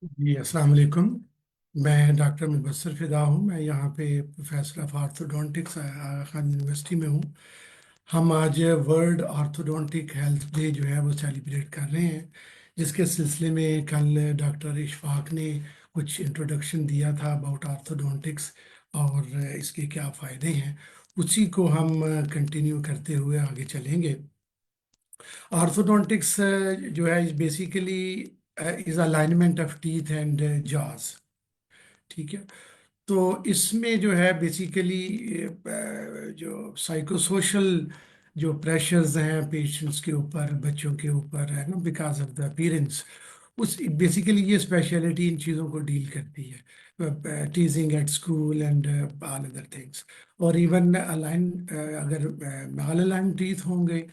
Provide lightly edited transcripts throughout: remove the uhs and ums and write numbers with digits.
जी अस्सलाम वालेकुम। मैं डॉक्टर मुबस्सिर फ़िदा हूँ। मैं यहाँ पे प्रोफेसर ऑफ आर्थोडोंटिक्स खान यूनिवर्सिटी में हूँ। हम आज वर्ल्ड आर्थोडोंटिक हेल्थ डे जो है वो सेलिब्रेट कर रहे हैं, जिसके सिलसिले में कल डॉक्टर इशफाक ने कुछ इंट्रोडक्शन दिया था अबाउट आर्थोडोंटिक्स और इसके क्या फ़ायदे हैं। उसी को हम कंटिन्यू करते हुए आगे चलेंगे। ऑर्थोडोंटिक्स जो है basically is alignment of teeth and jaws. ठीक है। तो इसमें जो है बेसिकली जो साइकोसोशल जो प्रेशर्स हैं पेशेंट्स के ऊपर, बच्चों के ऊपर है ना, बिकॉज ऑफ द अपीयरेंस, उस बेसिकली ये स्पेशलिटी इन चीज़ों को डील करती है, टीजिंग at school and all other things. और इवन अलाइन अगर माल अलाइन टीथ होंगे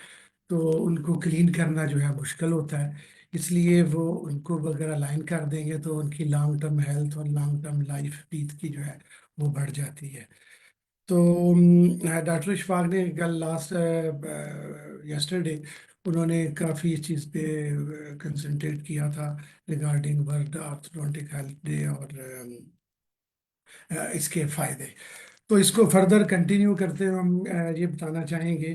तो उनको क्लीन करना जो है मुश्किल होता है। इसलिए वो उनको अगर अलाइन कर देंगे तो उनकी लॉन्ग टर्म हेल्थ और लॉन्ग टर्म लाइफ टीथ की जो है वो बढ़ जाती है। तो डॉक्टर इशफाक ने कल लास्ट यस्टरडे उन्होंने काफ़ी इस चीज़ पे कंसंट्रेट किया था regarding world orthodontic health day और इसके फ़ायदे। तो इसको फर्दर कंटिन्यू करते हुए हम ये बताना चाहेंगे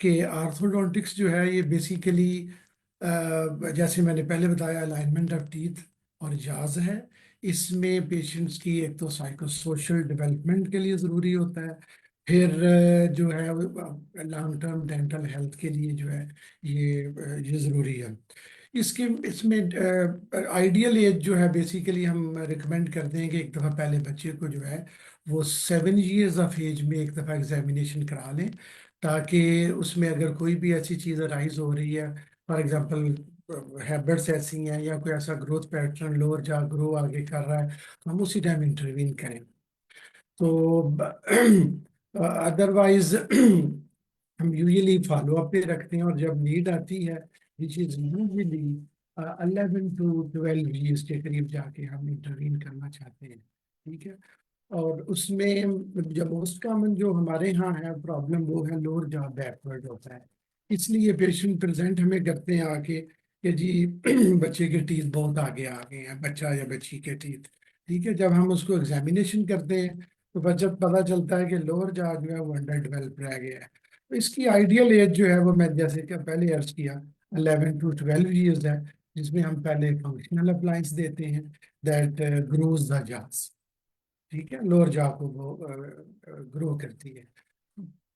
कि आर्थोडोंटिक्स जो है ये बेसिकली जैसे मैंने पहले बताया अलाइनमेंट ऑफ टीथ और जाज है। इसमें पेशेंट्स की एक तो साइको सोशल डेवलपमेंट के लिए ज़रूरी होता है, फिर जो है लॉन्ग टर्म डेंटल हेल्थ के लिए जो है ये ज़रूरी है। इसके इसमें आइडियल एज जो है बेसिकली हम रिकमेंड करते हैं कि एक दफ़ा पहले बच्चे को जो है वो 7 इयर्स ऑफ एज में एक दफ़ा एग्जामिनेशन करा लें, ताकि उसमें अगर कोई भी ऐसी चीज़ राइज हो रही है, फॉर एग्जांपल हैबिट्स ऐसी हैं या कोई ऐसा ग्रोथ पैटर्न लोअर जा ग्रो आगे कर रहा है, तो हम उसी टाइम इंटरवीन करें। तो अदरवाइज हम यूजुअली फॉलो अप पे रखते हैं, और जब नीड आती है which is usually 11 to 12 years के करीब जाके हम इंटरवीन करना चाहते हैं। ठीक है। और उसमें जब मोस्ट कॉमन जो हमारे यहाँ है प्रॉब्लम वो है लोअर जॉ बैकवर्ड होता है। इसलिए पेशेंट प्रेजेंट हमें करते हैं आके कि जी बच्चे के टीथ बहुत आगे आ गए हैं, बच्चा या बच्ची के टीथ। ठीक है। जब हम उसको एग्जामिनेशन करते हैं तो बच्चा पता चलता है कि लोअर जॉ जो है वो अंडर डेवलप रह गया है। तो इसकी आइडियल एज जो है वो मैं जैसे कि पहले अर्ज किया 11 to 12 ईयर्स है, जिसमें हम पहले फंक्शनल अप्लायंस देते हैं दैट ग्रोज द जॉस। ठीक है। लोअर जॉ को वो ग्रो करती है।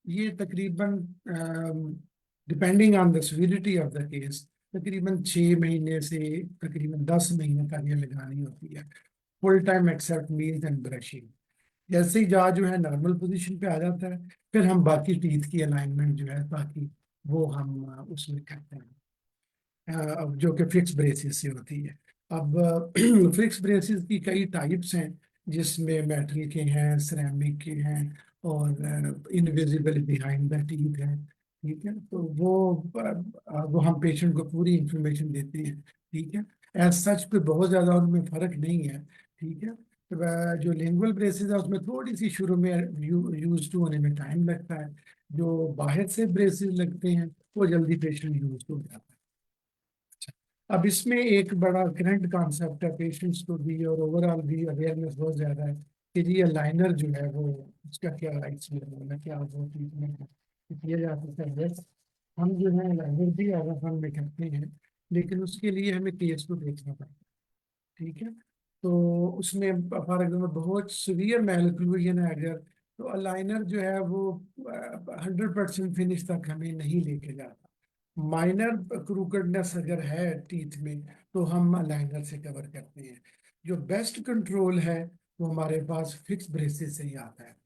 ये तकरीबन depending on the severity of the case तकरीबन 6 महीने से तकरीबन 10 महीने तक ये लगानी होती है, full time except meals and brushing. जैसे ही जॉ जो है नॉर्मल पोजीशन पे आ जाता है, फिर हम बाकी टीथ की अलाइनमेंट जो है बाकी वो हम उसमें करते हैं, अब जो कि फिक्स ब्रेसिस से होती है। अब फिक्स ब्रेसिस की कई टाइप्स हैं, जिसमें मेटल के हैं, सिरेमिक के हैं, और इनविजिबल बिहाइंड द टीथ है। ठीक है। तो वो हम पेशेंट को पूरी इंफॉर्मेशन देते हैं। ठीक है। एज सच पे बहुत ज़्यादा उनमें फ़र्क नहीं है। ठीक है। तो जो लिंगुअल ब्रेसेस है उसमें थोड़ी सी शुरू में यूज टू होने में टाइम लगता है। जो बाहर से ब्रेसेस लगते हैं वो जल्दी पेशेंट यूज हो जाता है। अब इसमें एक बड़ा करंट कॉन्सेप्ट है पेशेंट्स को भी और ओवरऑल भी अवेयरनेस बहुत ज्यादा है कि ये लाइनर जो है वो उसका क्या राइट्स है, क्या वो ट्रीटमेंट किया जा सकता है। बस हम जो है लाइनर भी आराम में करते हैं, लेकिन उसके लिए हमें केस को देखना पड़ता है। ठीक है। तो उसमें फॉर एग्जाम्पल बहुत सीवियर मैलक्लूजन है अगर, तो अलाइनर जो है वो 100% फिनिश तक हमें नहीं लेके जाता। माइनर क्रूकडनेस अगर है टीथ में तो हम अलाइनर से कवर करते हैं। जो बेस्ट कंट्रोल है वो हमारे पास फिक्स ब्रेसेस से ही आता है,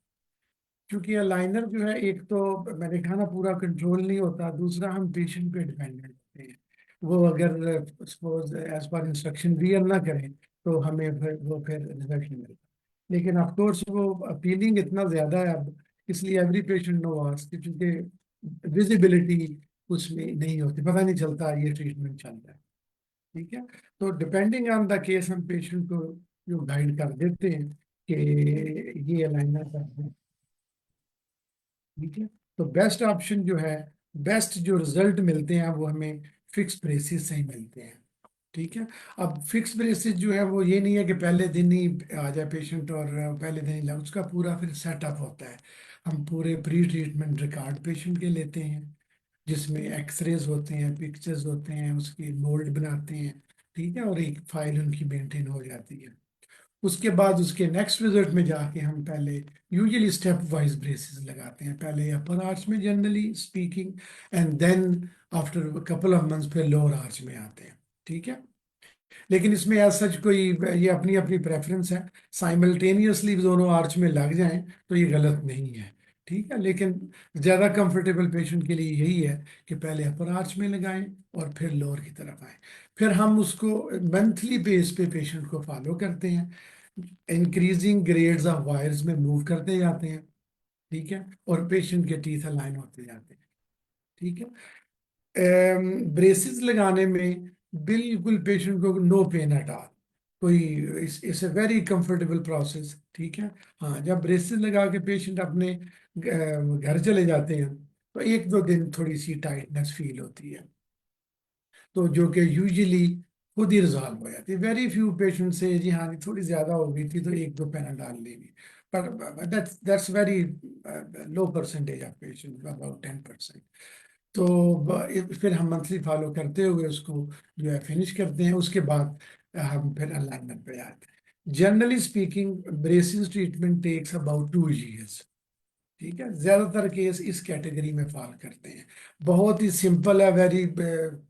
क्योंकि अलाइनर जो है एक तो मैंने कहा ना पूरा कंट्रोल नहीं होता, दूसरा हम पेशेंट पे डिपेंडेंट होते हैं। वो अगर suppose as per instruction wear ना करें तो हमें फिर रिजल्ट नहीं मिलता। लेकिन ऑफ कोर्स वो अपीलिंग इतना ज्यादा है अब, इसलिए एवरी पेशेंट नो आस्क, क्योंकि विजिबिलिटी उसमें नहीं होती, पता नहीं चलता ये ट्रीटमेंट चल रहा है। ठीक है। तो डिपेंडिंग ऑन द केस हम पेशेंट को जो गाइड कर देते हैं कि ये अलाइनर कर दें। ठीक है। तो बेस्ट ऑप्शन जो है, बेस्ट जो रिजल्ट मिलते हैं वो हमें फिक्स ब्रेसिस से ही मिलते हैं। ठीक है। अब फिक्स ब्रेसेस जो है वो ये नहीं है कि पहले दिन ही आ जाए पेशेंट और पहले दिन ही लगा, उसका पूरा फिर सेटअप होता है। हम पूरे प्री ट्रीटमेंट रिकॉर्ड पेशेंट के लेते हैं, जिसमें एक्सरेज होते हैं, पिक्चर्स होते हैं, उसकी मोल्ड बनाते हैं। ठीक है, और एक फाइल उनकी मेंटेन हो जाती है। उसके बाद उसके नेक्स्ट विजिट में जाके हम पहले यूजुअली स्टेप वाइज ब्रेसेस लगाते हैं, पहले अपर आर्च में generally speaking, and then after couple of months फिर लोअर आर्च में आते हैं। ठीक है, लेकिन इसमें ऐसा सच कोई, ये अपनी अपनी प्रेफरेंस है। साइमल्टेनियसली दोनों आर्च में लग जाएं तो ये गलत नहीं है। ठीक है, लेकिन ज़्यादा कंफर्टेबल पेशेंट के लिए यही है कि पहले अपर आर्च में लगाएं और फिर लोअर की तरफ आए। फिर हम उसको मंथली बेस पे पेशेंट को फॉलो करते हैं, इंक्रीजिंग ग्रेड्स ऑफ वायर्स में मूव करते जाते हैं। ठीक है, और पेशेंट के टीथ अलाइन होते जाते हैं। ठीक है, ब्रेसेस लगाने में बिल्कुल पेशेंट को नो पेन एट ऑल, कोई, it's a very comfortable process. ठीक है। हाँ, जब ब्रेसेस लगा के पेशेंट अपने घर चले जाते हैं तो एक दो दिन थोड़ी सी टाइटनेस फील होती है, तो जो कि यूजुअली खुद ही रिजॉल्व हो जाती है। वेरी फ्यू पेशेंट से जी हाँ थोड़ी ज्यादा हो गई थी तो एक दो पैनाडॉल लेंगे, पर that's very low percentage of patient, about 10%। तो फिर हम मंथली फॉलो करते हुए उसको जो है फिनिश करते हैं। उसके बाद हम फिर अलाइनमेंट पे आते हैं। Generally speaking braces treatment takes about 2 years। ठीक है, ज्यादातर केस इस कैटेगरी में फॉल करते हैं। बहुत ही सिंपल है, वेरी,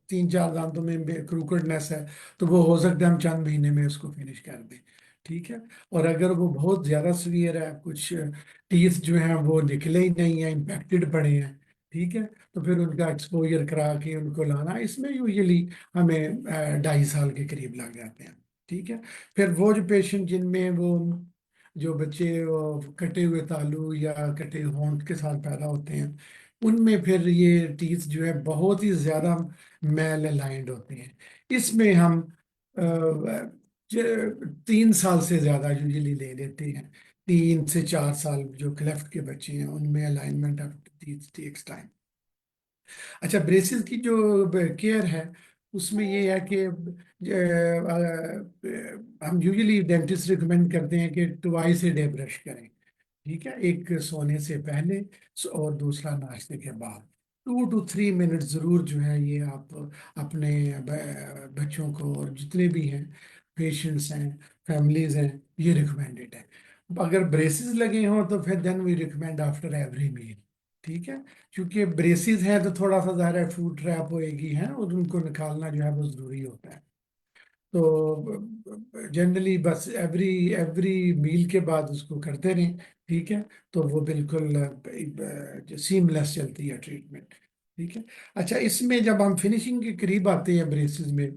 3 4 दांतों में क्रूकड़नेस है तो वो हो सकता है हम चंद महीने में उसको फिनिश कर दें। ठीक है, और अगर वो बहुत ज्यादा सीवियर है, कुछ टीथ जो हैं वो निकले ही नहीं है, इम्पैक्टेड पड़े हैं, ठीक है, तो फिर उनका एक्सपोजर करा के उनको लाना, इसमें यूजुअली हमें 2.5 साल के करीब लग जाते हैं। ठीक है, फिर वो जो पेशेंट जिनमें वो जो बच्चे कटे हुए तालू या कटे होंठ के साथ पैदा होते हैं, उनमें फिर ये टीथ जो है बहुत ही ज्यादा मेल अलाइंड होते हैं। इसमें हम 3 साल से ज्यादा यूजुअली ले लेते हैं। 3 से 4 साल जो क्लेफ्ट के बच्चे हैं उनमें alignment of teeth takes time. अच्छा, ब्रेसिस की जो केयर है उसमें ये है कि हम यूजुअली डेंटिस्ट रिकमेंड करते हैं कि ट्वाइस ए डे ब्रश करें। ठीक है, एक सोने से पहले और दूसरा नाश्ते के बाद 2 to 3 मिनट जरूर जो है ये आप अपने बच्चों को और जितने भी हैं पेशेंट्स हैं, फैमिलीज हैं, ये रिकमेंडेड है। अगर ब्रेसेस लगे हों तो फिर then we recommend after every meal. ठीक है, क्योंकि ब्रेसेस हैं तो थोड़ा सा ज़्यादा फूड ट्रैप होएगी है और उनको निकालना जो है वो ज़रूरी होता है। तो जनरली बस एवरी एवरी मील के बाद उसको करते रहें। ठीक है, तो वो बिल्कुल सीमलेस चलती है ट्रीटमेंट। ठीक है। अच्छा, इसमें जब हम फिनिशिंग के करीब आते हैं ब्रेसेस में,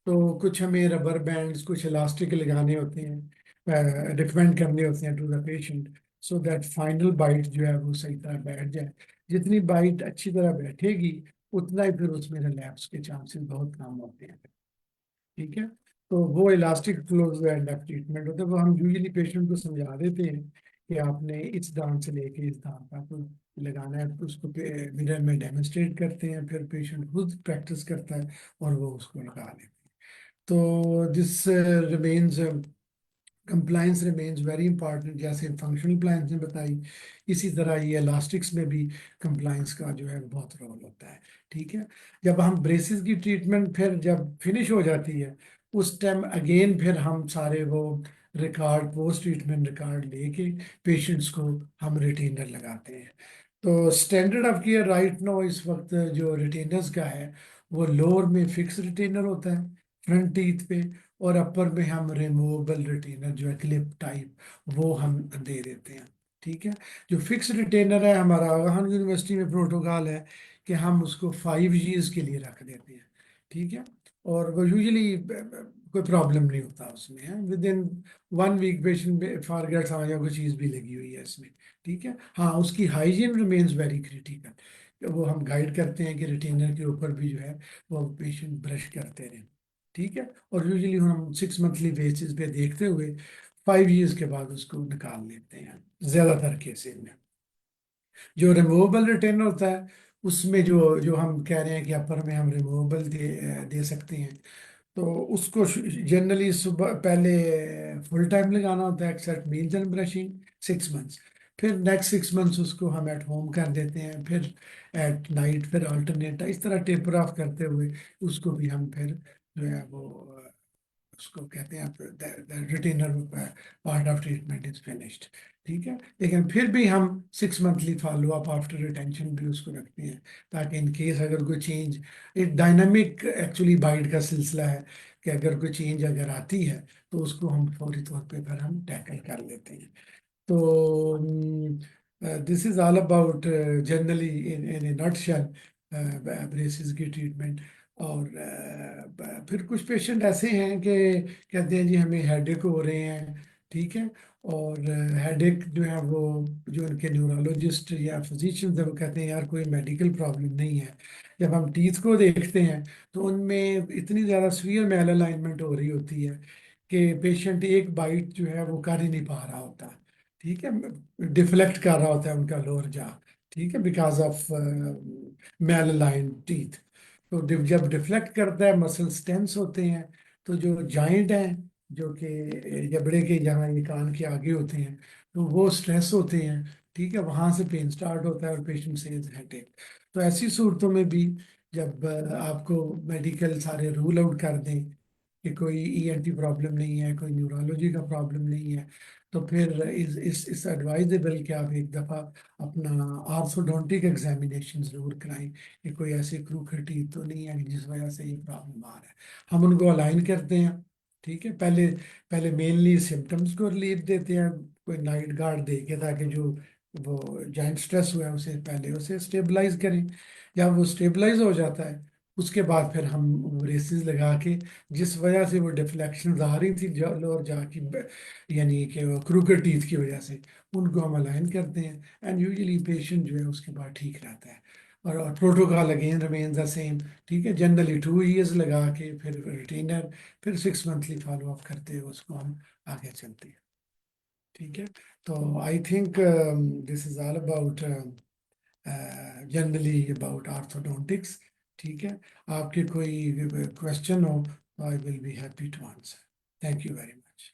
तो कुछ हमें रबर बैंड्स, कुछ इलास्टिक लगाने होते हैं, रिकमेंड करने होते हैं to the patient, so that final bite जो है वो सही तरह बैठ जाए। जितनी बाइट अच्छी तरह बैठेगी उतना ही फिर उसमें रिलैप्स के चांसेस बहुत कम होते हैं। ठीक है, तो वो elastic close end of treatment होता है, वो हम यूजुअली पेशेंट को समझा देते हैं कि आपने इस दांत से लेके इस दांत तक को लगाना है, तो उसको मिरर में डेमोन्स्ट्रेट करते हैं, फिर पेशेंट खुद प्रैक्टिस करता है और वो उसको लगा लेते हैं। तो this remains, compliance remains very important, जैसे फंक्शनल प्लान्स ने बताई, इसी तरह ये इलास्टिक्स में भी कंप्लाइंस का जो है बहुत रोल होता है। ठीक है, जब हम ब्रेसिस की ट्रीटमेंट फिर जब फिनिश हो जाती है, उस टाइम अगेन फिर हम सारे वो रिकॉर्ड, पोस्ट ट्रीटमेंट रिकॉर्ड लेके पेशेंट्स को हम रिटेनर लगाते हैं। तो standard of care right now इस वक्त जो रिटेनर्स का है वो लोअर में फिक्स रिटेनर होता है फ्रंट टीथ पे, और अपर में हम रिमूवेबल रिटेनर जो है क्लिप टाइप वो हम दे देते हैं। ठीक है, जो फिक्स रिटेनर है हमारा आगहान यूनिवर्सिटी में प्रोटोकॉल है कि हम उसको 5 years के लिए रख देते हैं। ठीक है, और वो यूजुअली कोई प्रॉब्लम नहीं होता उसमें है, with in 1 week patient forgets हाँ या कोई चीज़ भी लगी हुई है इसमें। ठीक है, हाँ उसकी हाइजीन रिमेन्स वेरी क्रिटिकल, वो हम गाइड करते हैं कि रिटेनर के ऊपर भी जो है वो पेशेंट ब्रश करते रहें। ठीक है, और यूजुअली हम 6 मंथली बेसिस पे देखते हुए 5 years के बाद उसको निकाल लेते हैं ज्यादातर केसेस में। जो रिमूवेबल रिटेनर होता है उसमें जो जो हम कह रहे हैं कि अपर में हम रिमूवेबल दे सकते हैं, तो उसको जनरली सुबह पहले फुल टाइम लगाना होता है except meals and brushing 6 months. फिर नेक्स्ट 6 मंथ्स उसको हम एट होम कर देते हैं, फिर एट नाइट फिर अल्टरनेट इस तरह टेपर ऑफ करते हुए उसको भी हम फिर जो है वो उसको कहते हैं retainer part of treatment is finished. ठीक है, लेकिन फिर भी हम 6 monthly follow up after retention भी उसको रखते हैं, ताकि इन केस अगर कोई चेंज, एक डायनामिक एक्चुअली बाइट का सिलसिला है कि अगर कोई चेंज अगर आती है तो उसको हम फौरी तौर पे फिर हम टैकल कर लेते हैं। तो this is all about generally in in A nutshell braces की ट्रीटमेंट। और फिर कुछ पेशेंट ऐसे हैं कि कहते हैं जी हमें हेडेक हो रहे हैं। ठीक है, और हेडेक जो है वो जो उनके न्यूरोलॉजिस्ट या फिजिशियंस है वो कहते हैं यार कोई मेडिकल प्रॉब्लम नहीं है। जब हम टीथ को देखते हैं तो उनमें इतनी ज़्यादा सीवियर मेल अलाइनमेंट हो रही होती है कि पेशेंट एक बाइट जो है वो कर ही नहीं पा रहा होता। ठीक है, डिफ्लेक्ट कर रहा होता है उनका लोअर जा। ठीक है, because of mail align teeth. तो जब डिफ्लेक्ट करता है मसल्स टेंस होते हैं, तो जो जॉइंट हैं जो कि जबड़े के जहाँ ये कान के आगे होते हैं तो वो स्ट्रेस होते हैं। ठीक है, वहां से पेन स्टार्ट होता है और पेशेंट से हेडेक। तो ऐसी सूरतों में भी जब आपको मेडिकल सारे रूल आउट कर दें कि कोई ईएनटी प्रॉब्लम नहीं है, कोई न्यूरोलॉजी का प्रॉब्लम नहीं है, तो फिर इस एडवाइजेबल कि आप एक दफ़ा अपना आर्थोडोंटिक एग्जामिनेशन जरूर कराएं कि कोई ऐसी क्रूखटी तो नहीं है कि जिस वजह से ये प्रॉब्लम आ रहा है। हम उनको अलाइन करते हैं। ठीक है, पहले पहले मेनली सिम्टम्स को रिलीफ देते हैं कोई नाइट गार्ड दे के, ताकि जो वो जॉइंट स्ट्रेस हुआ है उसे पहले उसे स्टेबलाइज करें। जब वो स्टेबलाइज हो जाता है उसके बाद फिर हम ब्रेसेस लगा के जिस वजह से वो डिफ्लेक्शन आ रही थी लोअर जा की यानी कि वो क्रूकेड टीथ की वजह से, उनको हम अलाइन करते हैं एंड यूजुअली पेशेंट जो है उसके बाद ठीक रहता है। और protocol again remains the same. ठीक है, जनरली 2 इयर्स लगा के फिर रिटेनर, फिर 6 मंथली फॉलो अप करते हुए उसको हम आगे चलते हैं। ठीक है, तो I think this is all about generally about orthodontics. ठीक है, आपके कोई क्वेश्चन हो तो I will be happy to answer. Thank you very much.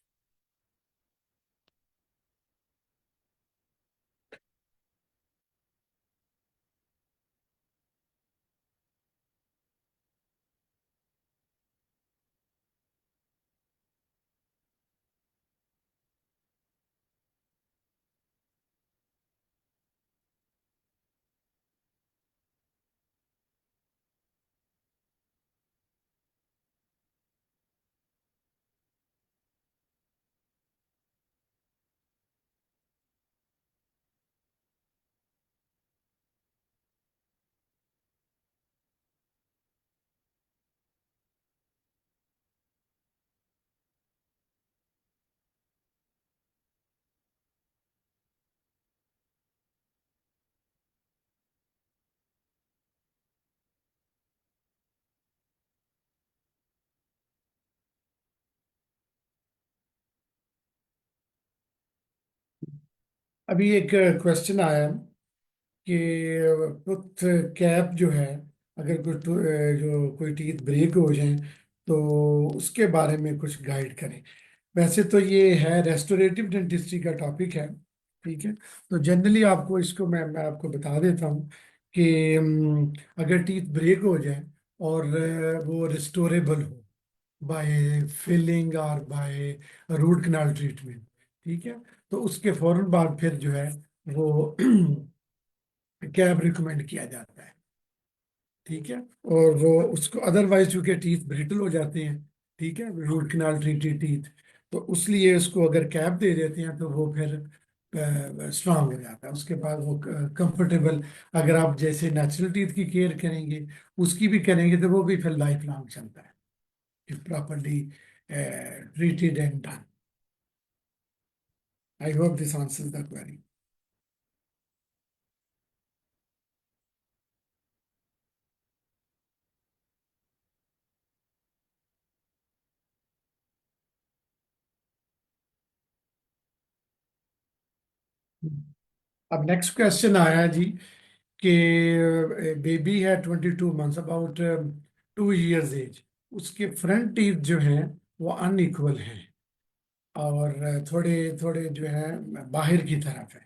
अभी एक क्वेश्चन आया कि टूथ कैप जो है, अगर जो कोई टीथ ब्रेक हो जाए तो उसके बारे में कुछ गाइड करें। वैसे तो ये है रेस्टोरेटिव डेंटिस्ट्री का टॉपिक है। ठीक है, तो जनरली आपको इसको मैं आपको बता देता हूँ कि अगर टीथ ब्रेक हो जाए और वो रिस्टोरेबल हो बाय फिलिंग और बाय रूट कनाल ट्रीटमेंट। ठीक है, तो उसके फौरन बाद फिर जो है वो कैप रिकमेंड किया जाता है। ठीक है, और वो उसको अदरवाइज चूंकि टीथ ब्रिटल हो जाते हैं, ठीक है, रूट कैनाल ट्रीटेड टीथ, तो उसलिए उसको अगर कैप दे देते हैं तो वो फिर स्ट्रांग हो जाता है। उसके बाद वो कंफर्टेबल, अगर आप जैसे नेचुरल टीथ की केयर करेंगे उसकी भी करेंगे तो वो भी फिर लाइफ लॉन्ग चलता है if properly treated and done. I hope this answers the query. अब नेक्स्ट क्वेश्चन आया जी कि बेबी है 22 मंथ्स, अबाउट 2 years एज। उसके फ्रंट टीथ जो हैं वो अनइक्वल हैं, और थोड़े थोड़े जो है बाहर की तरफ है।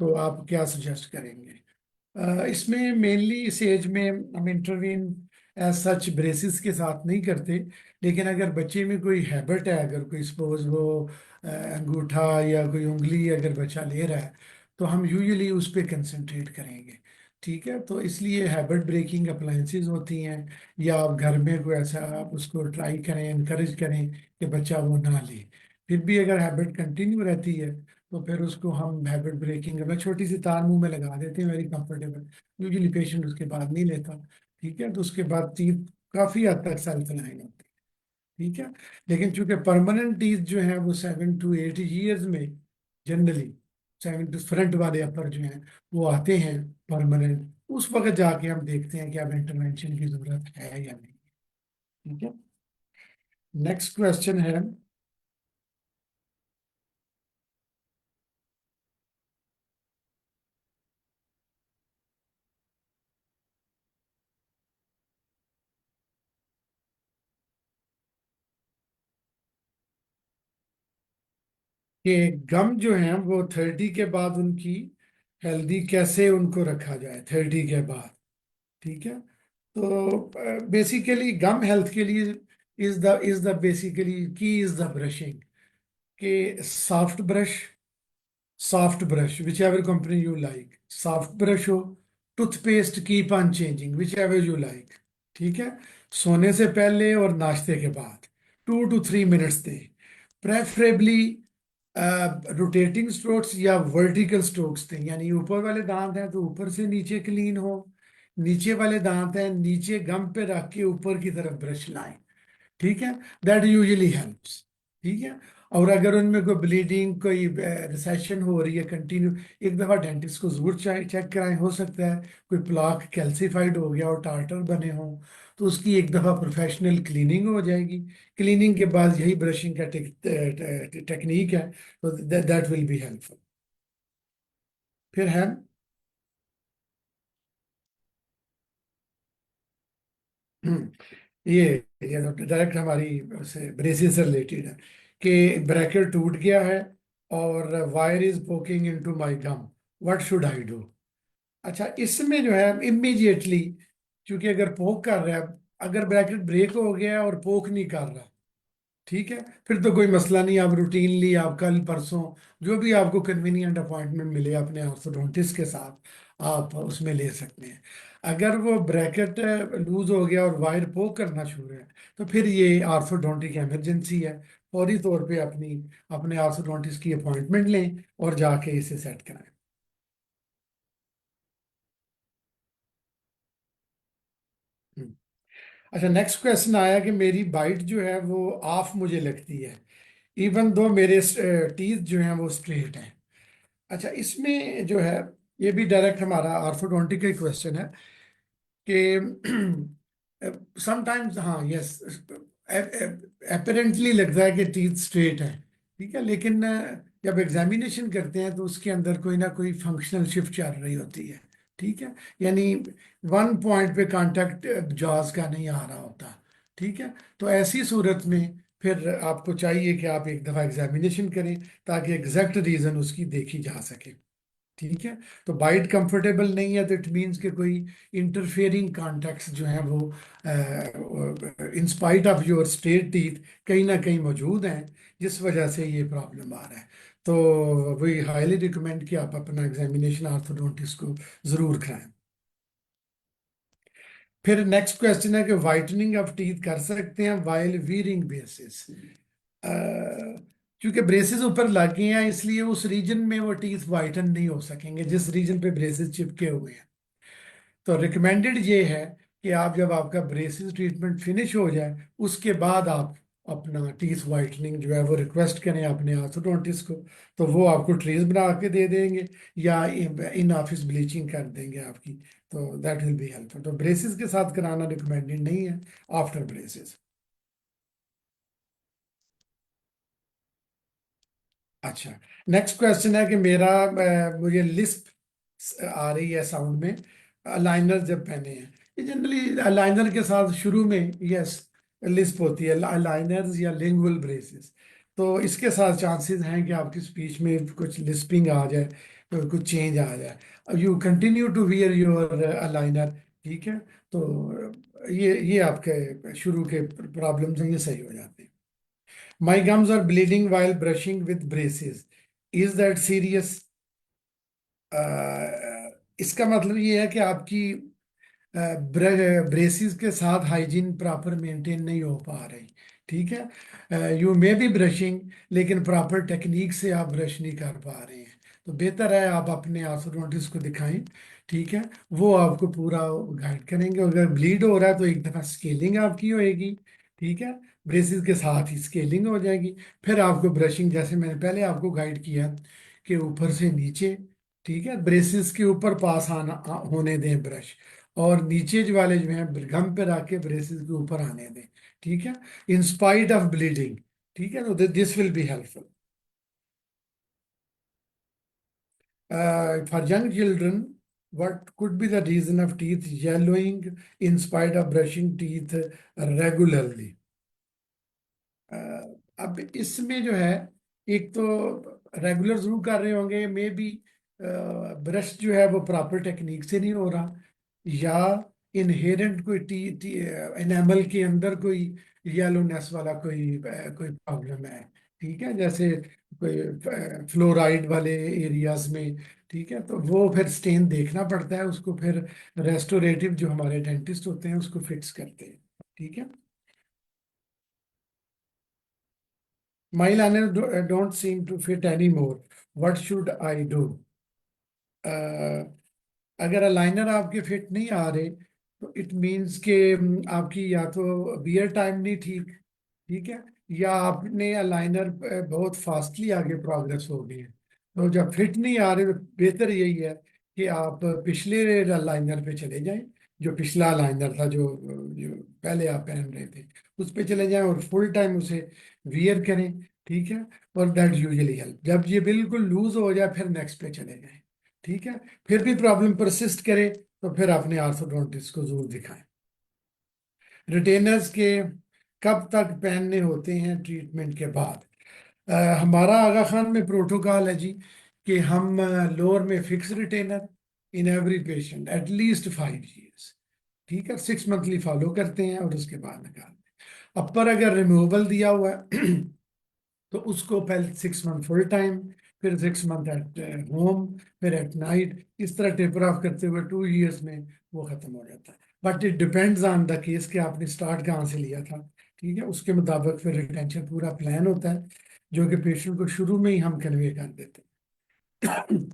तो आप क्या सजेस्ट करेंगे? इसमें मेनली इस एज में हम इंटरवीन एज सच ब्रेसिस के साथ नहीं करते, लेकिन अगर बच्चे में कोई हैबिट है, अगर कोई सपोज वो अंगूठा या कोई उंगली अगर बच्चा ले रहा है, तो हम यूजुअली उस पर कंसंट्रेट करेंगे। ठीक है, तो इसलिए हैबिट ब्रेकिंग अप्लायंसेस होती हैं, या आप घर में कोई ऐसा आप उसको ट्राई करें, इनकरेज करें कि बच्चा वो ना ले। फिर भी अगर हैबिट कंटिन्यू रहती है, तो फिर उसको हम हैबिट ब्रेकिंग में छोटी सी तार मुंह में लगा देते हैं, वेरी कंफर्टेबल। यूजुअली पेशेंट उसके बाद नहीं लेता। ठीक है, तो उसके बाद टीथ काफी हद तक सेल्फ अलाइन होती है। ठीक है, लेकिन चूंकि परमानेंट टीथ जो है वो 7 to 8 years में जनरली, 7 to फ्रंट वाले अपर जो हैं वो आते हैं परमानेंट, उस वक्त जाके हम देखते हैं कि अब इंटरवेंशन की जरूरत है या नहीं। ठीक है, नेक्स्ट क्वेश्चन है कि गम जो है वो 30 के बाद उनकी हेल्दी कैसे उनको रखा जाए 30 के बाद। ठीक है, तो बेसिकली गम हेल्थ के लिए is the basically key is the brushing, के soft brush whichever company you like, soft brush हो, toothpaste keep on changing whichever you like. ठीक है, सोने से पहले और नाश्ते के बाद 2 to 3 मिनट्स दें, प्रेफरेबली रोटेटिंग स्ट्रोक्स या वर्टिकल स्ट्रोक्स थे, यानी ऊपर वाले दांत हैं तो ऊपर से नीचे क्लीन हो, नीचे वाले दांत हैं नीचे गम पे रख के ऊपर की तरफ ब्रश लाएं। ठीक है, दैट यूजुअली हेल्प्स। ठीक है, और अगर उनमें कोई ब्लीडिंग कोई रिसेशन हो रही है कंटिन्यू, एक दफ़ा डेंटिस्ट को जरूर चेक कराएं, हो सकता है कोई प्लाक कैल्सिफाइड हो गया और टार्टर बने हों, तो उसकी एक दफ़ा प्रोफेशनल क्लीनिंग हो जाएगी। क्लीनिंग के बाद यही ब्रशिंग का टेक्निक है, तो दैट विल बी हेल्पफुल। फिर है हम्म, ये ये तो डायरेक्ट हमारी से ब्रेसिस से रिलेटेड है कि ब्रैकेट टूट गया है और wire is poking into my gum, what should I do? अच्छा, इसमें जो है इमीडिएटली, क्योंकि अगर पोक कर रहा है, अगर ब्रैकेट ब्रेक हो गया और पोक नहीं कर रहा, ठीक है, फिर तो कोई मसला नहीं, आप रूटीनली आप कल परसों जो भी आपको कन्वीनियंट अपॉइंटमेंट मिले अपने ऑर्थोडोंटिस्ट के साथ आप उसमें ले सकते हैं। अगर वो ब्रैकेट लूज हो गया और वायर पोक करना शुरू है, तो फिर ये ऑर्थोडोंटिक इमरजेंसी है, फौरी तौर पे अपने ऑर्थोडोंटिस्ट की अपॉइंटमेंट लें और जाके इसे सेट कराएं। हम्म। अच्छा, नेक्स्ट क्वेश्चन आया कि मेरी बाइट जो है वो ऑफ मुझे लगती है, इवन दो मेरे टीथ जो हैं वो स्ट्रेट हैं। अच्छा, इसमें जो है ये भी डायरेक्ट हमारा ऑर्थोडोंटिक का क्वेश्चन है कि समटाइम्स, हाँ यस, अपेरेंटली लगता है कि टीथ स्ट्रेट है। ठीक है, लेकिन जब एग्जामिनेशन करते हैं तो उसके अंदर कोई ना कोई फंक्शनल शिफ्ट चल रही होती है। ठीक है, यानी वन पॉइंट पे कांटेक्ट जॉज का नहीं आ रहा होता। ठीक है, तो ऐसी सूरत में फिर आपको चाहिए कि आप एक दफ़ा एग्जामिनेशन करें ताकि एग्जैक्ट रीज़न उसकी देखी जा सके। ठीक है, तो बाइट कंफर्टेबल नहीं है तो इट मीन्स कि कोई इंटरफेयरिंग कॉन्टेक्ट्स जो है वो in spite of your state teeth कहीं ना कहीं मौजूद हैं, जिस वजह से ये प्रॉब्लम आ रहा है। तो वी हाईली रिकमेंड कि आप अपना एग्जामिनेशन ऑर्थोडोंटिस्ट को ज़रूर कराएं। फिर नेक्स्ट क्वेश्चन है कि वाइटनिंग ऑफ टीथ कर सकते हैं वाइल वीयरिंग ब्रेसेस? क्योंकि ब्रेसेस ऊपर लगे हैं इसलिए उस रीजन में वो टीथ वाइटन नहीं हो सकेंगे जिस रीजन पे ब्रेसेस चिपके हुए हैं। तो रिकमेंडेड ये है कि आप जब आपका ब्रेसेस ट्रीटमेंट फिनिश हो जाए उसके बाद आप अपना टीथ वाइटनिंग जो है वो रिक्वेस्ट करें अपने ऑर्थोडोंटिस्ट को, तो वो आपको ट्रेस बना के दे देंगे या इन ऑफिस ब्लीचिंग कर देंगे आपकी। तो दैट विल बी हेल्पफुल। तो ब्रेसेस के साथ कराना रिकमेंडेड नहीं है आफ्टर ब्रेसेस। अच्छा, नेक्स्ट क्वेश्चन है कि मुझे लिस्प आ रही है साउंड में अलाइनर जब पहने हैं। ये जनरली अलाइनर के साथ शुरू में, यस, लिस्प होती है, लाइनर्स या लिंगुअल ब्रेसेस। तो इसके साथ चांसेस हैं कि आपकी स्पीच में कुछ लिस्पिंग आ जाए, कुछ चेंज आ जाए। You continue to wear your aligner, ठीक है। तो ये आपके शुरू के प्रॉब्लम्स हैं, ये सही हो जाते हैं। My gums are bleeding while brushing with braces, is that serious? इसका मतलब ये है कि आपकी ब्रेसिस के साथ हाइजीन प्रॉपर मेंटेन नहीं हो पा रही, ठीक है। यू मे बी ब्रशिंग, लेकिन प्रॉपर टेक्निक से आप ब्रश नहीं कर पा रहे हैं। तो बेहतर है आप अपने आर्थोडोंटिस्ट को दिखाएं, ठीक है। वो आपको पूरा गाइड करेंगे। अगर ब्लीड हो रहा है तो एक दफ़ा स्केलिंग आपकी होएगी, ठीक है। ब्रेसिस के साथ ही स्केलिंग हो जाएगी। फिर आपको ब्रशिंग, जैसे मैंने पहले आपको गाइड किया, कि ऊपर से नीचे, ठीक है, ब्रेसिस के ऊपर पास आना होने दें ब्रश, और नीचे जो वाले जो हैं गम पे रख के ब्रेसिस के ऊपर आने दें, ठीक है, इन स्पाइट ऑफ ब्लीडिंग, ठीक है। तो this will be helpful for young children. what could be the reason of teeth yellowing in spite of brushing teeth regularly? अब इसमें जो है, एक तो रेगुलर जरूर कर रहे होंगे, मे बी ब्रश जो है वो प्रॉपर टेक्निक से नहीं हो रहा, या इनहेरेंट कोई टी, टी एनामल के अंदर कोई येलोनेस वाला कोई प्रॉब्लम है, ठीक है। जैसे कोई फ्लोराइड वाले एरियाज में, ठीक है। तो वो फिर स्टेन देखना पड़ता है उसको, फिर रेस्टोरेटिव जो हमारे डेंटिस्ट होते हैं उसको फिक्स करते हैं, ठीक है। My liner don't seem to fit anymore. What should I do? अगर अलाइनर आपके फिट नहीं आ रहे, तो इट मीन्स के आपकी या तो बियर टाइम नहीं ठीक, ठीक है, या आपने अलाइनर बहुत फास्टली आगे प्रोग्रेस हो गई है। तो जब फिट नहीं आ रहे, तो बेहतर यही है कि आप पिछले अलाइनर पे चले जाएं। जो पिछला अलाइनर था, जो पहले आप पहन रहे थे, उस पे चले जाएं और फुल टाइम उसे वियर करें, ठीक है। और दैट यूजली हेल्प। जब ये बिल्कुल लूज हो जाए, फिर नेक्स्ट पे चले जाएं, ठीक है। फिर भी प्रॉब्लम परसिस्ट करे, तो फिर अपने आर्थोडोंटिस्ट को जरूर दिखाएं। रिटेनर्स के कब तक पहनने होते हैं ट्रीटमेंट के बाद? हमारा आगा खान में प्रोटोकॉल है जी, कि हम लोअर में fix retainer in every patient at least 5 years, ठीक है, 6 मंथली फॉलो करते हैं और उसके बाद निकालते हैं। अपर अगर रिमूवल दिया हुआ है तो उसको पहले 6 मंथ फुल टाइम, फिर 6 मंथ एट होम, फिर एट नाइट, इस तरह टेपर ऑफ करते हुए 2 years में वो खत्म हो जाता है। But it depends on the case कि आपने स्टार्ट कहाँ से लिया था, ठीक है। उसके मुताबिक फिर रिटेंशन पूरा प्लान होता है, जो कि पेशेंट को शुरू में ही हम कन्वे कर देते हैं।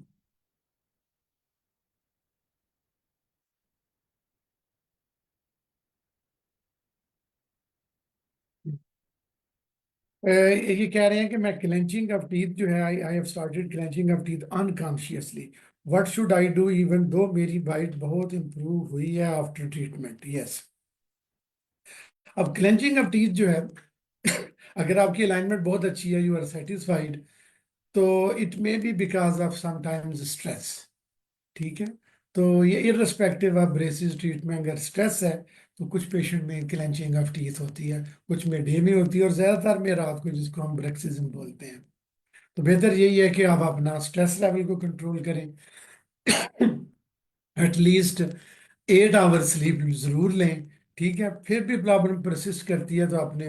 ये कह रहे हैं कि मैं क्लेंचिंग ऑफ टीथ जो है, I I have started clenching of teeth unconsciously, what should I do even though मेरी बाइट बहुत इंप्रूव हुई है आफ्टर ट्रीटमेंट? यस। अब क्लेंचिंग ऑफ टीथ जो है, अगर आपकी अलाइनमेंट बहुत अच्छी है, यू आर सेटिस्फाइड, तो it may be because of sometimes stress, ठीक है। तो ये इररिस्पेक्टिव ऑफ ब्रेसिस ट्रीटमेंट, अगर स्ट्रेस है तो कुछ पेशेंट में क्लेंचिंग ऑफ टीथ होती है, कुछ में डे में होती है, और ज्यादातर में रात को, जिसको हम ब्रेक्सिज्म बोलते हैं। तो बेहतर यही है कि आप अपना स्ट्रेस लेवल को कंट्रोल करें। एटलीस्ट 8 आवर स्लीप जरूर लें, ठीक है। फिर भी प्रॉब्लम परसिस्ट करती है तो अपने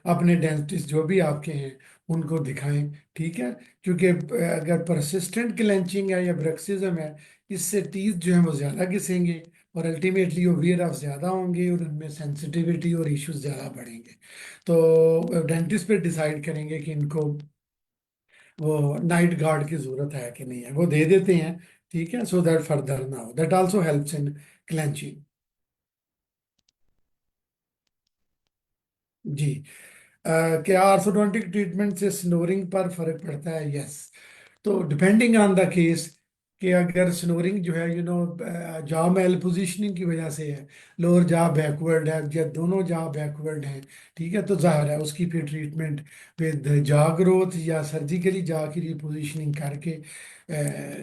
अपने डेंटिस्ट जो भी आपके हैं उनको दिखाएं, ठीक है। क्योंकि अगर परसिस्टेंट क्लेंचिंग है या ब्रक्सिज्म है, इससे टीथ जो है वो ज़्यादा घिसेंगे, और अल्टीमेटली वो वियर ऑफ ज़्यादा होंगे, और उनमें सेंसिटिविटी और इश्यूज ज़्यादा बढ़ेंगे। तो डेंटिस्ट पे डिसाइड करेंगे कि इनको वो नाइट गार्ड की जरूरत है कि नहीं है, वो दे देते हैं, ठीक है। सो दैट फर्दर ना हो, that also helps in clenching. जी। क्या ऑर्थोडोंटिक ट्रीटमेंट से स्नोरिंग पर फर्क पड़ता है? यस। तो डिपेंडिंग ऑन द केस, कि अगर स्नोरिंग जो है, जॉ मेल पोजिशनिंग की वजह से है, लोअर जॉ बैकवर्ड है या दोनों जॉ बैकवर्ड हैं, ठीक है, तो जाहिर है उसकी फिर ट्रीटमेंट विद जॉ ग्रोथ या सर्जिकली जॉ की रिपोजिशनिंग करके,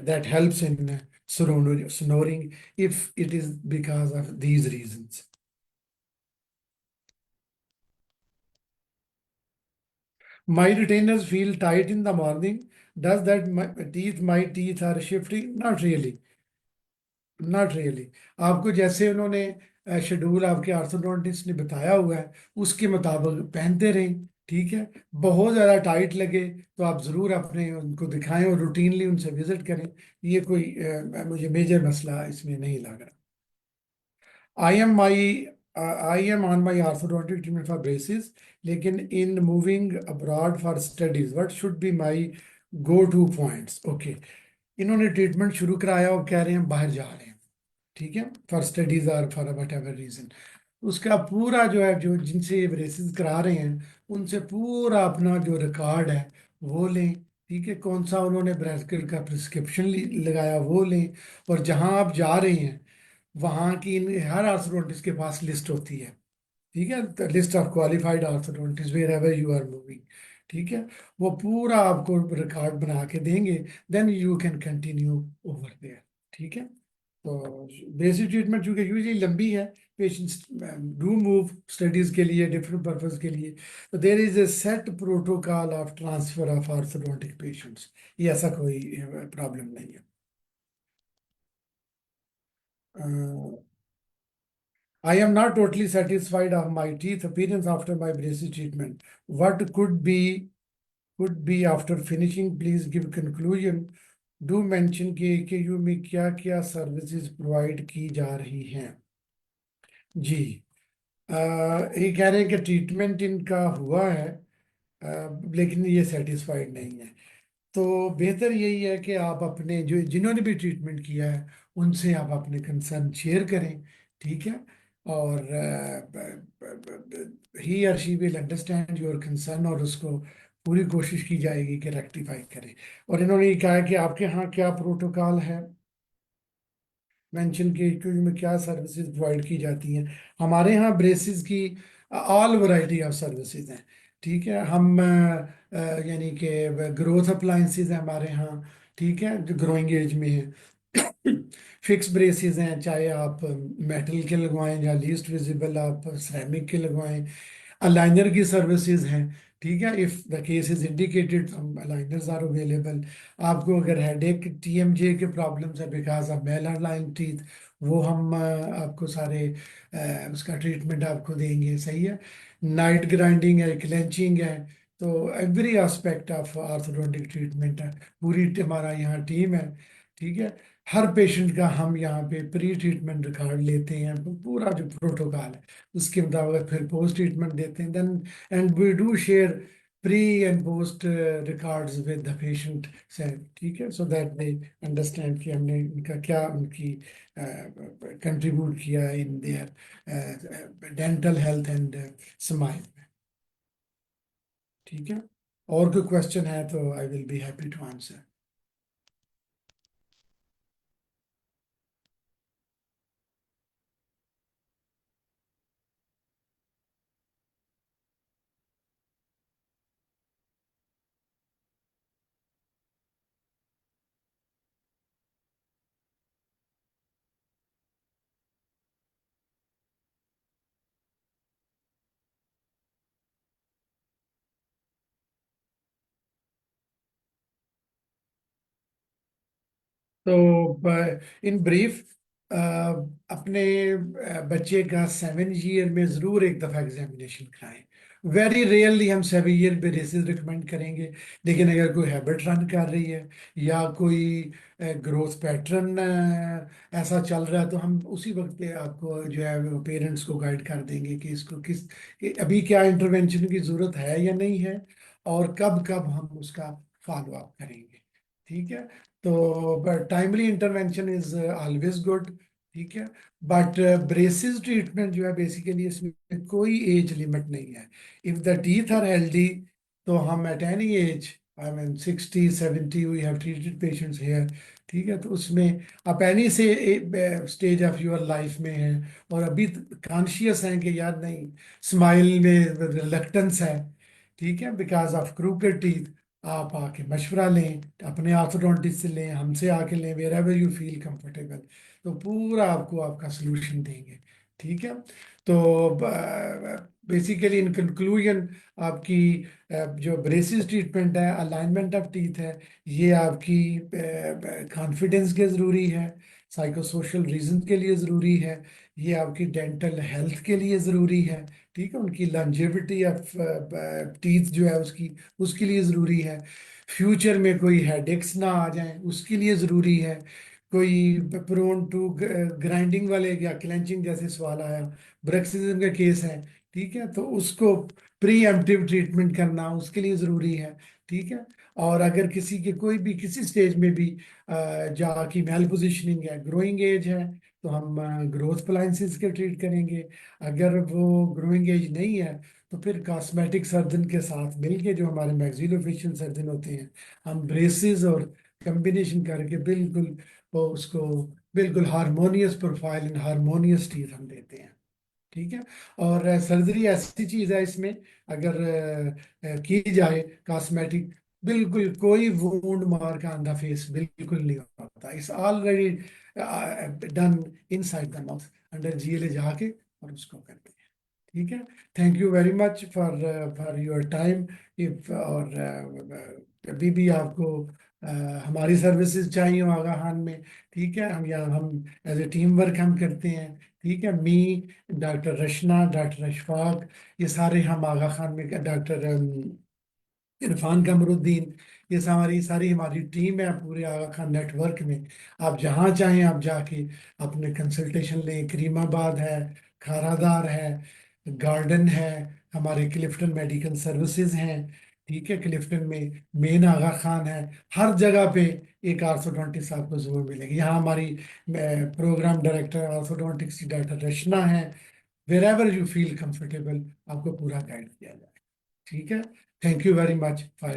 that helps in snoring if it is because of these reasons. My retainers feel tight in the morning. Does that my teeth are shifting? Not really. Not really. आपको जैसे उन्होंने schedule आपके orthodontist ने बताया हुआ है उसके मुताबिक पहनते रहें। ठीक है। बहुत ज़्यादा टाइट लगे तो आप ज़रूर अपने उनको दिखाएं और रूटीनली उनसे विजिट करें। ये कोई मुझे मेजर मसला इसमें नहीं लग रहा। I am my I am on my orthodontic treatment for braces, लेकिन in moving abroad for studies what should be my go to points. Okay. इन्होंने ट्रीटमेंट शुरू कराया और कह रहे हैं बाहर जा रहे हैं। ठीक है। फॉर स्टडीज और फॉर वट एवर रीजन। उसका पूरा जो है जो जिनसे ये रेसेस करा रहे हैं उनसे पूरा अपना जो रिकॉर्ड है वो लें। ठीक है। कौन सा उन्होंने ब्रेस्ट का प्रिस्क्रिप्शन लगाया वो लें। और जहां आप जा रहे हैं वहां की हर आर्थोडोंटिस्ट के पास लिस्ट होती है। ठीक है। The list of qualified orthodontist wherever you are moving. ठीक है। वो पूरा आपको रिकॉर्ड बना के देंगे। Then you can continue over there. ठीक है। तो बेसिक ट्रीटमेंट चूंकि यूजली लंबी है, पेशेंट्स डू मूव स्टडीज के लिए डिफरेंट पर्पज के लिए, तो there is a set protocol of transfer of orthodontic patients. ये ऐसा कोई प्रॉब्लम नहीं है। I am not totally satisfied of my teeth appearance after my braces treatment. What could be after finishing? Please give conclusion. Do mention कि AKU में क्या क्या services provide की जा रही हैं। जी। ये कह रहे हैं कि ट्रीटमेंट इनका हुआ है, लेकिन ये सेटिस्फाइड नहीं है। तो बेहतर यही है कि आप अपने जो जिन्होंने भी ट्रीटमेंट किया है उनसे आप अपने कंसर्न शेयर करें। ठीक है। और ही और she will understand your concern और उसको पूरी कोशिश की जाएगी कि रेक्टिफाई करें। और इन्होंने ये कहा है कि आपके यहाँ क्या प्रोटोकॉल है, मेंशन की क्योंकि में क्या सर्विसेज प्रोवाइड की जाती हैं। हमारे यहाँ ब्रेसिस की ऑल वैरायटी ऑफ सर्विसेज हैं। ठीक है। हम यानी कि ग्रोथ अप्लायंसेज हैं हमारे यहाँ। ठीक है। जो ग्रोइंग एज में है। फिक्स ब्रेसिस हैं, चाहे आप मेटल के लगवाएं या लीस्ट विजिबल आप सिरेमिक के लगवाएं। अलाइनर की सर्विसेज हैं। ठीक है। If the case is indicated aligners are available. आपको अगर हेडेक TMJ के प्रॉब्लम्स है because of malaligned teeth, वो हम आपको सारे उसका ट्रीटमेंट आपको देंगे। सही है। नाइट ग्राइंडिंग है, क्लेंचिंग है। तो every aspect of orthodontic treatment है, पूरी हमारा यहाँ टीम है। ठीक है। हर पेशेंट का हम यहाँ पे प्री ट्रीटमेंट रिकॉर्ड लेते हैं, तो पूरा जो प्रोटोकॉल है उसके मुताबिक फिर पोस्ट ट्रीटमेंट देते हैं। Then and we do share pre and post records with the patient से। ठीक है। सो दैट दे अंडरस्टैंड कि हमने उनका क्या उनकी कंट्रीब्यूट किया है in their dental health and smile. ठीक है। और कोई क्वेश्चन है तो I will be happy to answer. तो इन ब्रीफ अपने बच्चे का 7 ईयर में ज़रूर एक दफ़ा एग्जामिनेशन कराएं। वेरी रेयरली हम 7 ईयर बेसिस रिकमेंड करेंगे, लेकिन अगर कोई हैबिट रन कर रही है या कोई ग्रोथ पैटर्न ऐसा चल रहा है तो हम उसी वक्त पे आपको जो है वो पेरेंट्स को गाइड कर देंगे कि इसको कि अभी क्या इंटरवेंशन की ज़रूरत है या नहीं है, और कब कब हम उसका फॉलो अप करेंगे। ठीक है। तो timely intervention is always good. ठीक है। बट ब्रेसिस ट्रीटमेंट जो है बेसिकली इसमें कोई एज लिमिट नहीं है। If the teeth are healthy तो हम at any age, I mean 60 70 we have treated patients here. ठीक है। तो उसमें आप एनी से स्टेज ऑफ योर लाइफ में हैं और अभी कॉन्शियस हैं कि यार नहीं, स्माइल में रिलक्टेंस है। ठीक है। बिकॉज ऑफ क्रूकेड टीथ, आप आके मशवरा लें, अपने ऑर्थोडोंटिस्ट से लें, हमसे आके लें, wherever you feel comfortable. तो पूरा आपको आपका सोल्यूशन देंगे। ठीक है। तो बेसिकली इन कंक्लूजन, आपकी जो ब्रेसिस ट्रीटमेंट है, अलाइनमेंट ऑफ टीथ है, ये आपकी कॉन्फिडेंस के ज़रूरी है, साइको सोशल रीजन के लिए ज़रूरी है, ये आपकी डेंटल हेल्थ के लिए ज़रूरी है। ठीक है, उनकी लॉन्जेविटी ऑफ टीथ जो है उसकी, उसके लिए ज़रूरी है। फ्यूचर में कोई हेडेक्स ना आ जाए उसके लिए ज़रूरी है। कोई प्रोन टू ग्राइंडिंग वाले या क्लेंचिंग जैसे सवाल आया, ब्रक्सिज्म का केस है, ठीक है, तो उसको प्री एम्प्टिव ट्रीटमेंट करना उसके लिए ज़रूरी है। ठीक है। और अगर किसी के कोई भी किसी स्टेज में भी जाकि मेल पोजिशनिंग है, ग्रोइंग एज है, तो हम ग्रोथ अप्लायंसेस के ट्रीट करेंगे। अगर वो ग्रोइंग एज नहीं है तो फिर कॉस्मेटिक सर्जन के साथ मिलके, जो हमारे मैक्सिलोफेशियल सर्जन होते हैं, हम ब्रेसेस और कम्बिनेशन करके बिल्कुल वो उसको बिल्कुल harmonious profile and harmonious teeth हम देते हैं। ठीक है। और सर्जरी ऐसी चीज है, इसमें अगर की जाए कॉस्मेटिक, बिल्कुल कोई wound mark on the face बिल्कुल नहीं होता। It's already done inside the mouth, under GLA जाके और उसको करते हैं। ठीक है। Thank you very much for your time. If और कभी भी आपको हमारी सर्विसेज चाहिए हो आगा खान में, ठीक है, हम एज ए टीम वर्क हम करते हैं। ठीक है। मी, डॉक्टर रशना, डॉक्टर अशफाक, ये सारे हम आगा खान में, डॉक्टर इरफान कमरुद्दीन, ये सारी सारी हमारी टीम है पूरे आगा खान नेटवर्क में। आप जहाँ चाहें आप जाके अपने कंसल्टेशन लें। करीमाबाद है, खारादार है, गार्डन है, हमारे क्लिफ्टन मेडिकल सर्विसेज हैं। ठीक है, क्लिफ्टन में मेन आगा खान है। हर जगह पे एक आर्थोडोंटिस्ट आपको जरूर मिलेगी। यहाँ हमारी प्रोग्राम डायरेक्टर ऑर्थोडोंटिक्स की डॉक्टर रचना है। Wherever you feel comfortable, आपको पूरा गाइड किया जाए। ठीक है। Thank you very much for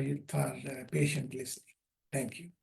patient listening. Thank you.